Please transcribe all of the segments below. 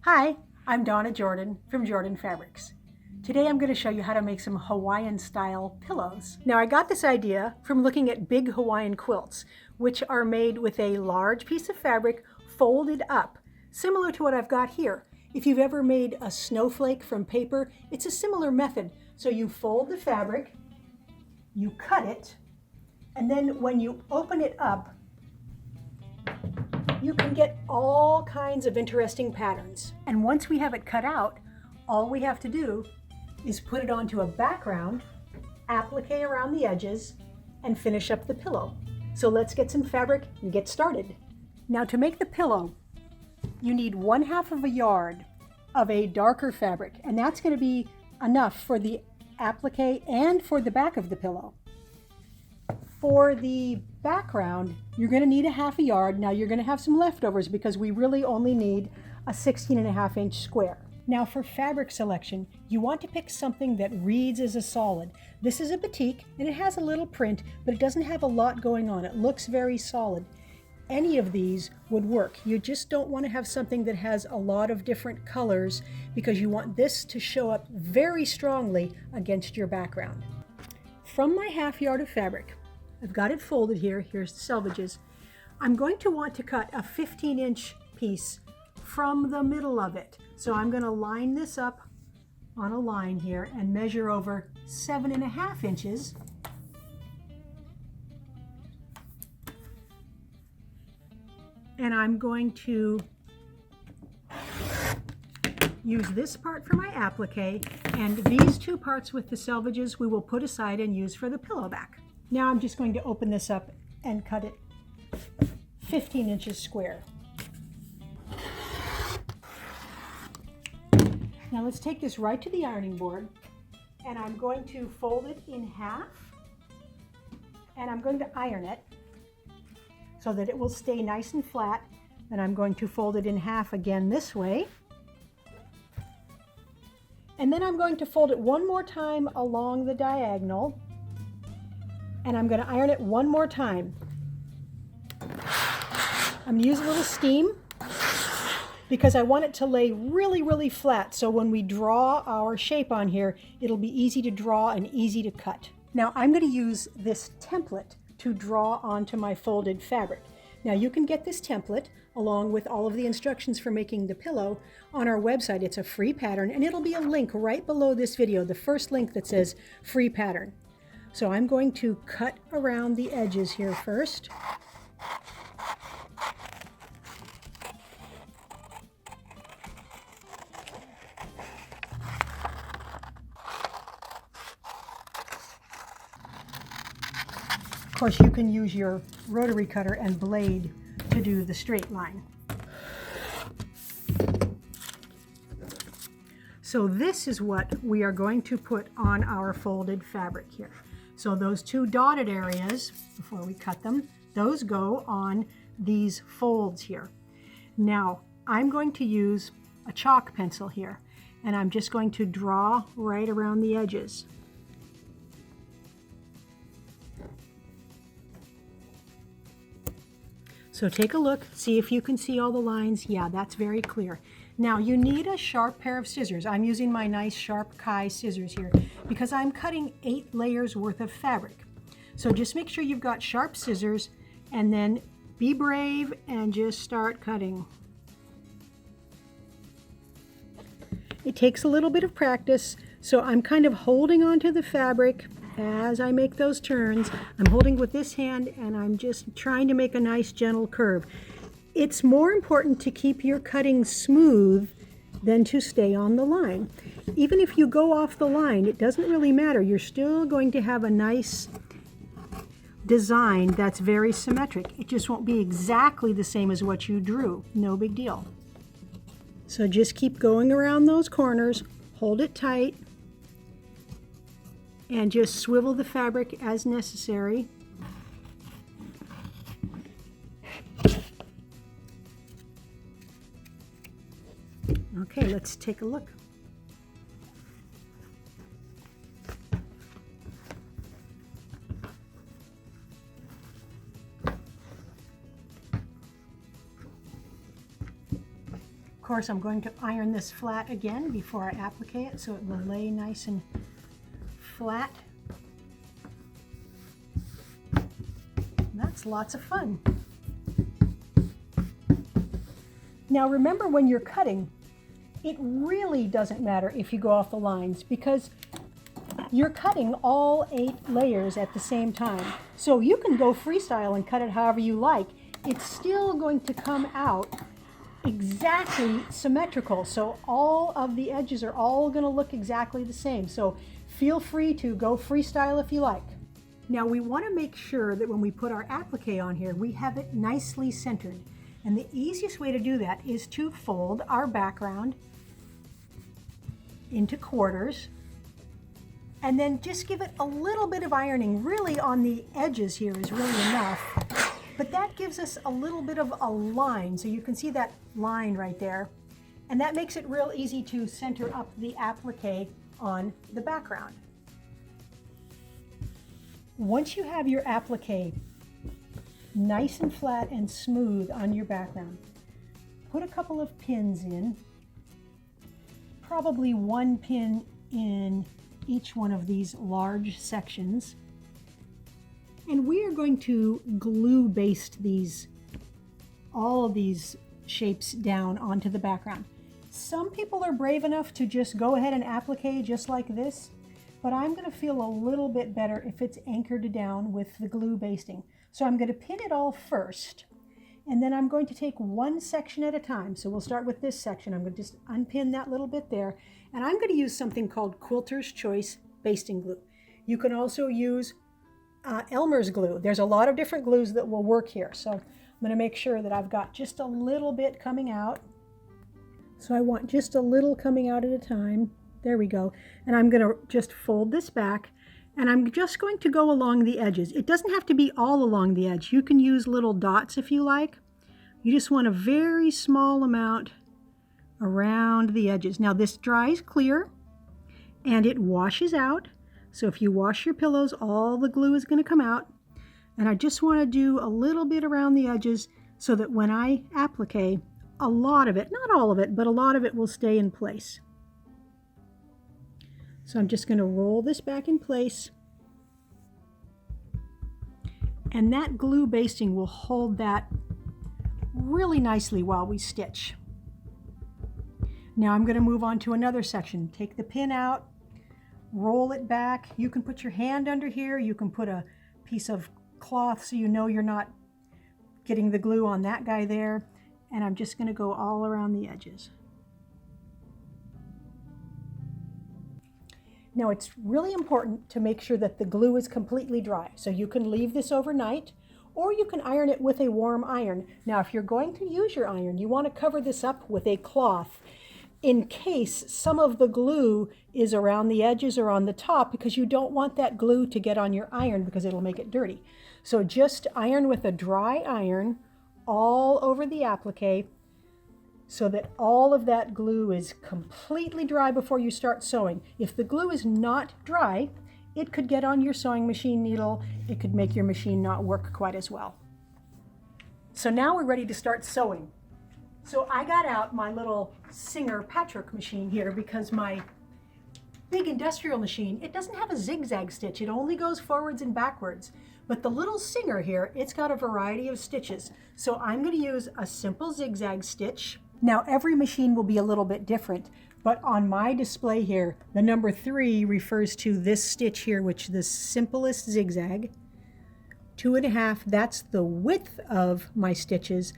Hi, I'm Donna Jordan from Jordan Fabrics. Today I'm going to show you how to make some Hawaiian style pillows. Now I got this idea from looking at big Hawaiian quilts, which are made with a large piece of fabric folded up, similar to what I've got here. If you've ever made a snowflake from paper, it's a similar method. So you fold the fabric, you cut it, and then when you open it up, you can get all kinds of interesting patterns. And once we have it cut out, all we have to do is put it onto a background, applique around the edges, and finish up the pillow. So let's get some fabric and get started. Now to make the pillow, you need 1/2 yard of a darker fabric, and that's going to be enough for the applique and for the back of the pillow. For the background, you're going to need 1/2 yard. Now you're going to have some leftovers because we really only need a 16.5 inch square. Now for fabric selection, you want to pick something that reads as a solid. This is a batik and it has a little print, but it doesn't have a lot going on. It looks very solid. Any of these would work. You just don't want to have something that has a lot of different colors because you want this to show up very strongly against your background. From my 1/2 yard of fabric, I've got it folded here. Here's the selvages. I'm going to want to cut a 15-inch piece from the middle of it. So I'm going to line this up on a line here and measure over 7.5 inches. And I'm going to use this part for my applique, and these two parts with the selvages we will put aside and use for the pillow back. Now I'm just going to open this up and cut it 15 inches square. Now let's take this right to the ironing board, and I'm going to fold it in half, and I'm going to iron it so that it will stay nice and flat. Then I'm going to fold it in half again this way. And then I'm going to fold it one more time along the diagonal, and I'm going to iron it one more time. I'm going to use a little steam because I want it to lay really flat, so when we draw our shape on here, it'll be easy to draw and easy to cut. Now I'm going to use this template to draw onto my folded fabric. Now you can get this template along with all of the instructions for making the pillow on our website. It's a free pattern, and it'll be a link right below this video, the first link that says free pattern. So I'm going to cut around the edges here first. Of course, you can use your rotary cutter and blade to do the straight line. So this is what we are going to put on our folded fabric here. So those two dotted areas, before we cut them, those go on these folds here. Now, I'm going to use a chalk pencil here, and I'm just going to draw right around the edges. So take a look, see if you can see all the lines. Yeah, that's very clear. Now you need a sharp pair of scissors. I'm using my nice sharp Kai scissors here because I'm cutting 8 layers worth of fabric. So just make sure you've got sharp scissors, and then be brave and just start cutting. It takes a little bit of practice, so I'm kind of holding onto the fabric as I make those turns. I'm holding with this hand and I'm just trying to make a nice gentle curve. It's more important to keep your cutting smooth than to stay on the line. Even if you go off the line, it doesn't really matter. You're still going to have a nice design that's very symmetric. It just won't be exactly the same as what you drew. No big deal. So just keep going around those corners, hold it tight, and just swivel the fabric as necessary. Okay, let's take a look. course, I'm going to iron this flat again before I applique it so it will lay nice and flat. That's lots of fun. Now remember, when you're cutting, it really doesn't matter if you go off the lines because you're cutting all 8 layers at the same time. So you can go freestyle and cut it however you like. It's still going to come out exactly symmetrical. So all of the edges are all going to look exactly the same. So feel free to go freestyle if you like. Now we want to make sure that when we put our applique on here, we have it nicely centered. And the easiest way to do that is to fold our background into quarters and then just give it a little bit of ironing. Really on the edges here is really enough, but that gives us a little bit of a line. So you can see that line right there. And that makes it real easy to center up the applique on the background. Once you have your applique nice and flat and smooth on your background, put a couple of pins in, probably 1 pin in each one of these large sections, and we are going to glue baste all of these shapes down onto the background. Some people are brave enough to just go ahead and applique just like this, but I'm going to feel a little bit better if it's anchored down with the glue basting. So I'm going to pin it all first, and then I'm going to take one section at a time. So we'll start with this section. I'm going to just unpin that little bit there, and I'm going to use something called Quilter's Choice basting glue. You can also use Elmer's glue. There's a lot of different glues that will work here. So I'm going to make sure that I've got just a little bit coming out. So I want just a little coming out at a time. There we go. And I'm going to just fold this back, and I'm just going to go along the edges. It doesn't have to be all along the edge. You can use little dots if you like. You just want a very small amount around the edges. Now this dries clear and it washes out. So if you wash your pillows, all the glue is going to come out. And I just want to do a little bit around the edges so that when I applique, a lot of it, not all of it, but a lot of it will stay in place. So I'm just going to roll this back in place, and that glue basting will hold that really nicely while we stitch. Now I'm going to move on to another section. Take the pin out, roll it back. You can put your hand under here. You can put a piece of cloth so you know you're not getting the glue on that guy there. And I'm just going to go all around the edges. Now it's really important to make sure that the glue is completely dry. So you can leave this overnight, or you can iron it with a warm iron. Now if you're going to use your iron, you want to cover this up with a cloth in case some of the glue is around the edges or on the top, because you don't want that glue to get on your iron because it'll make it dirty. So just iron with a dry iron all over the applique so that all of that glue is completely dry before you start sewing. If the glue is not dry, it could get on your sewing machine needle. It could make your machine not work quite as well. So now we're ready to start sewing. So I got out my little Singer patchwork machine here because my big industrial machine, it doesn't have a zigzag stitch. It only goes forwards and backwards. But the little Singer here, it's got a variety of stitches. So I'm going to use a simple zigzag stitch. Now every machine will be a little bit different, but on my display here, the number 3 refers to this stitch here, which is the simplest zigzag. 2.5, that's the width of my stitches,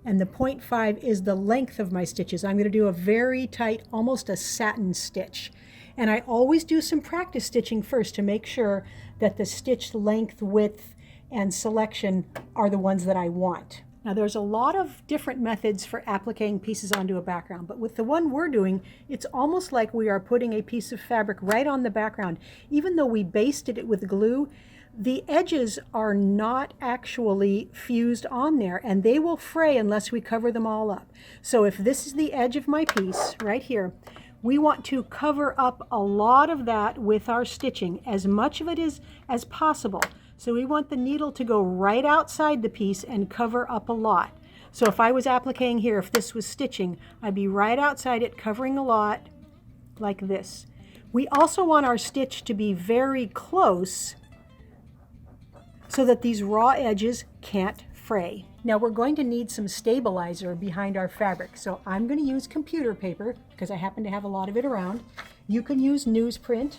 and the 0.5 is the length of my stitches. I'm going to do a very tight, almost a satin stitch. And I always do some practice stitching first to make sure that the stitch length, width, and selection are the ones that I want. Now there's a lot of different methods for appliquing pieces onto a background, but with the one we're doing, it's almost like we are putting a piece of fabric right on the background. Even though we basted it with glue, the edges are not actually fused on there, and they will fray unless we cover them all up. So if this is the edge of my piece right here, we want to cover up a lot of that with our stitching, as much of it as possible. So we want the needle to go right outside the piece and cover up a lot. So if I was appliquing here, if this was stitching, I'd be right outside it, covering a lot like this. We also want our stitch to be very close so that these raw edges can't fray. Now we're going to need some stabilizer behind our fabric. So I'm going to use computer paper because I happen to have a lot of it around. You can use newsprint.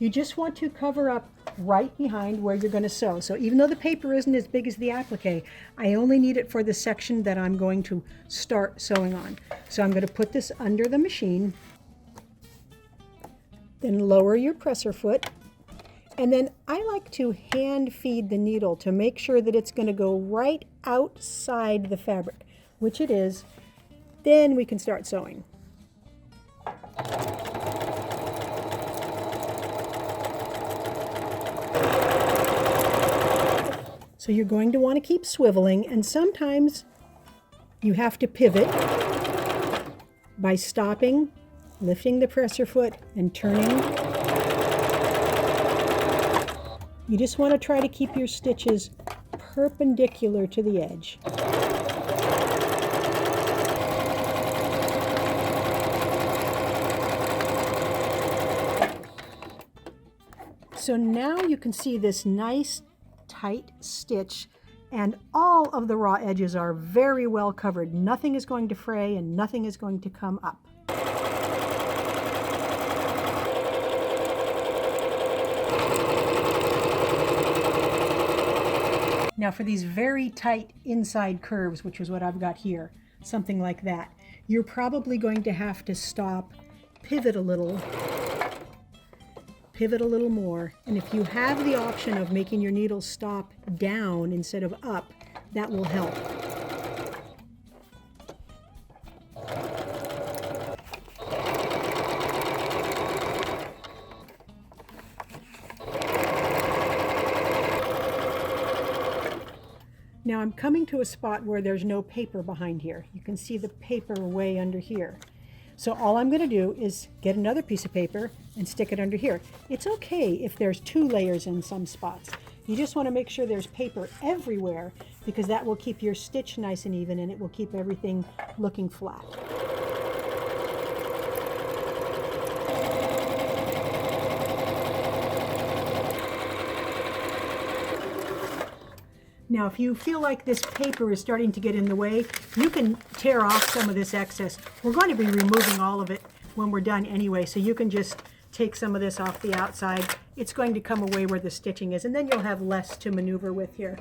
You just want to cover up right behind where you're going to sew. So even though the paper isn't as big as the applique, I only need it for the section that I'm going to start sewing on. So I'm going to put this under the machine, then lower your presser foot, and then I like to hand feed the needle to make sure that it's going to go right outside the fabric, which it is. Then we can start sewing. So you're going to want to keep swiveling, and sometimes you have to pivot by stopping, lifting the presser foot, and turning. You just want to try to keep your stitches perpendicular to the edge. So now you can see this nice tight stitch, and all of the raw edges are very well covered. Nothing is going to fray and nothing is going to come up. Now for these very tight inside curves, which is what I've got here, something like that, you're probably going to have to stop, pivot a little more, and if you have the option of making your needle stop down instead of up, that will help. Now I'm coming to a spot where there's no paper behind here. You can see the paper way under here. So all I'm going to do is get another piece of paper and stick it under here. It's okay if there's 2 layers in some spots. You just want to make sure there's paper everywhere, because that will keep your stitch nice and even and it will keep everything looking flat. Now, if you feel like this paper is starting to get in the way, you can tear off some of this excess. We're going to be removing all of it when we're done anyway, so you can just take some of this off the outside. It's going to come away where the stitching is, and then you'll have less to maneuver with here.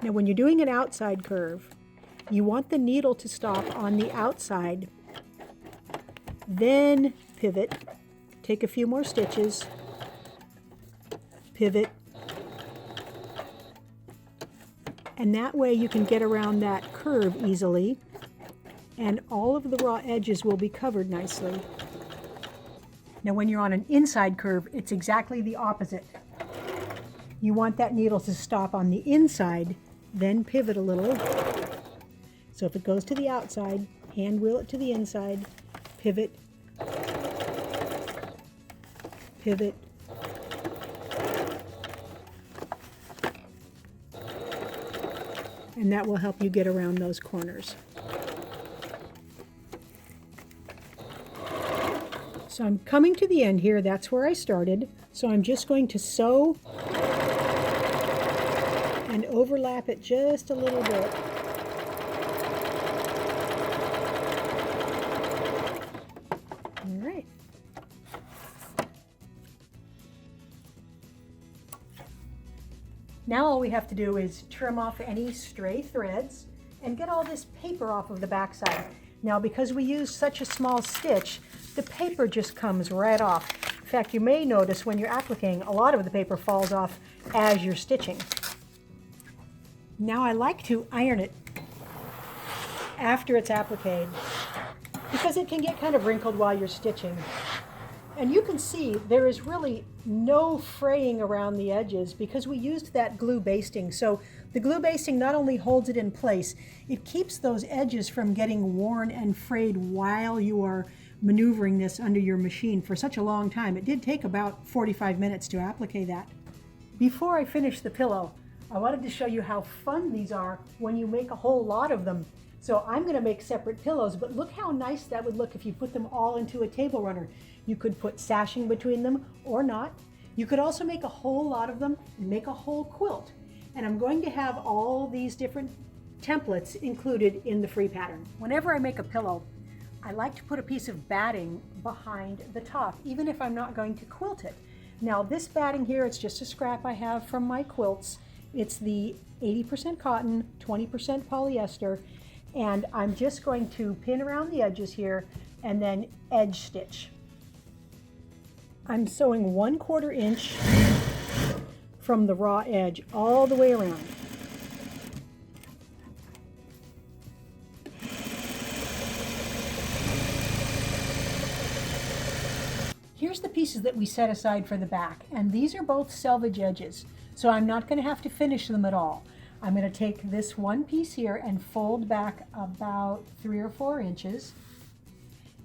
Now, when you're doing an outside curve, you want the needle to stop on the outside, then pivot, take a few more stitches, pivot, and that way you can get around that curve easily, and all of the raw edges will be covered nicely. Now when you're on an inside curve, it's exactly the opposite. You want that needle to stop on the inside, then pivot a little. So if it goes to the outside, hand wheel it to the inside, pivot, pivot, and that will help you get around those corners. So I'm coming to the end here. That's where I started. So I'm just going to sew and overlap it just a little bit. All right. Now all we have to do is trim off any stray threads and get all this paper off of the backside. Now because we use such a small stitch, the paper just comes right off. In fact, you may notice when you're appliquing, a lot of the paper falls off as you're stitching. Now I like to iron it after it's appliqued because it can get kind of wrinkled while you're stitching. And you can see there is really no fraying around the edges because we used that glue basting. So the glue basting not only holds it in place, it keeps those edges from getting worn and frayed while you are maneuvering this under your machine for such a long time. It did take about 45 minutes to applique that. Before I finish the pillow, I wanted to show you how fun these are when you make a whole lot of them. So I'm going to make separate pillows, but look how nice that would look if you put them all into a table runner. You could put sashing between them or not. You could also make a whole lot of them and make a whole quilt. And I'm going to have all these different templates included in the free pattern. Whenever I make a pillow, I like to put a piece of batting behind the top, even if I'm not going to quilt it. Now this batting here, it's just a scrap I have from my quilts. It's the 80% cotton, 20% polyester, and I'm just going to pin around the edges here and then edge stitch. I'm sewing 1/4 inch from the raw edge all the way around. Here's the pieces that we set aside for the back, and these are both selvage edges, so I'm not going to have to finish them at all. I'm going to take this one piece here and fold back about 3 or 4 inches,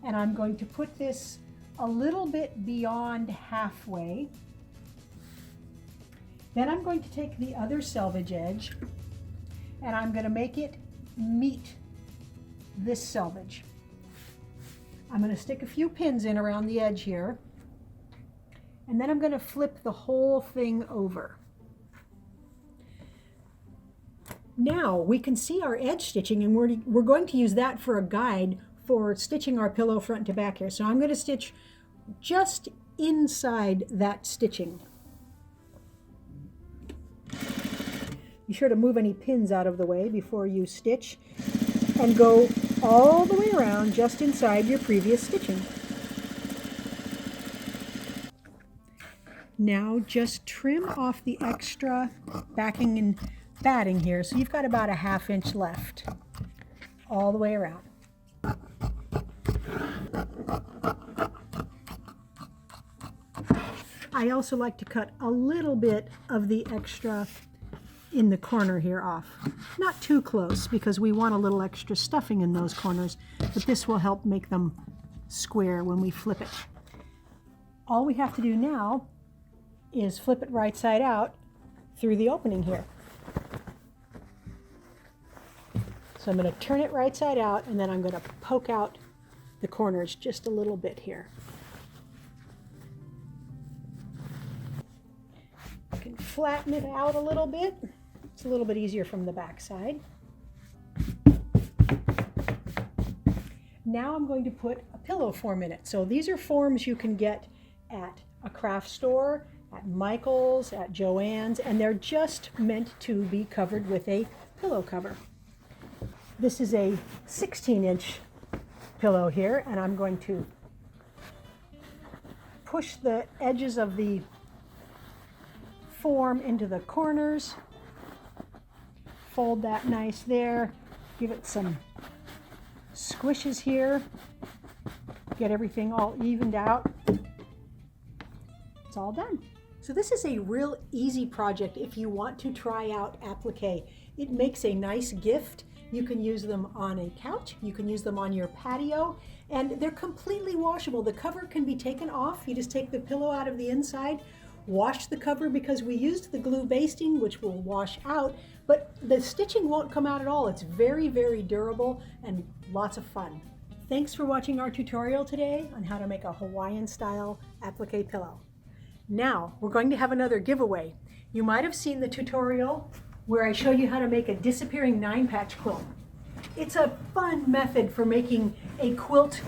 and I'm going to put this a little bit beyond halfway. Then I'm going to take the other selvage edge and I'm going to make it meet this selvage. I'm going to stick a few pins in around the edge here, and then I'm going to flip the whole thing over. Now we can see our edge stitching, and we're going to use that for a guide for stitching our pillow front to back here. So I'm going to stitch just inside that stitching. Be sure to move any pins out of the way before you stitch, and go all the way around just inside your previous stitching. Now just trim off the extra backing and batting here, so you've got about a 1/2 inch left all the way around. I also like to cut a little bit of the extra in the corner here off. Not too close, because we want a little extra stuffing in those corners, but this will help make them square when we flip it. All we have to do now is flip it right side out through the opening here. So I'm going to turn it right side out, and then I'm going to poke out the corners just a little bit here. I can flatten it out a little bit. It's a little bit easier from the back side. Now I'm going to put a pillow form in it. So these are forms you can get at a craft store, at Michael's, at Joann's, and they're just meant to be covered with a pillow cover. This is a 16-inch pillow here, and I'm going to push the edges of the form into the corners, fold that nice there, give it some squishes here, get everything all evened out. It's all done. So this is a real easy project if you want to try out applique. It makes a nice gift. You can use them on a couch, you can use them on your patio, and they're completely washable. The cover can be taken off. You just take the pillow out of the inside, wash the cover, because we used the glue basting, which will wash out, but the stitching won't come out at all. It's very, very durable and lots of fun. Thanks for watching our tutorial today on how to make a Hawaiian style applique pillow. Now we're going to have another giveaway. You might have seen the tutorial where I show you how to make a disappearing 9-patch quilt. It's a fun method for making a quilt.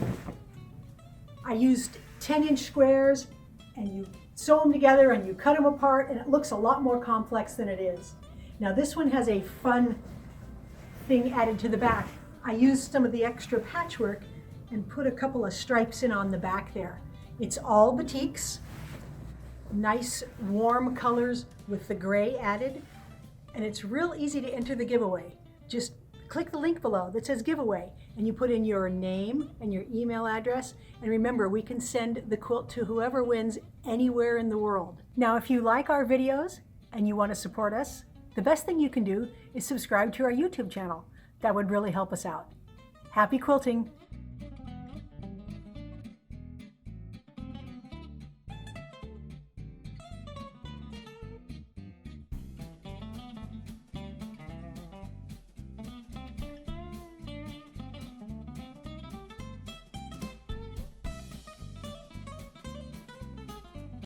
I used 10-inch squares, and you sew them together and you cut them apart, and it looks a lot more complex than it is. Now this one has a fun thing added to the back. I used some of the extra patchwork and put a couple of stripes in on the back there. It's all batiks, nice warm colors with the gray added, and it's real easy to enter the giveaway. Just click the link below that says giveaway, and you put in your name and your email address, and remember, we can send the quilt to whoever wins anywhere in the world. Now if you like our videos and you want to support us, the best thing you can do is subscribe to our YouTube channel. That would really help us out. Happy quilting!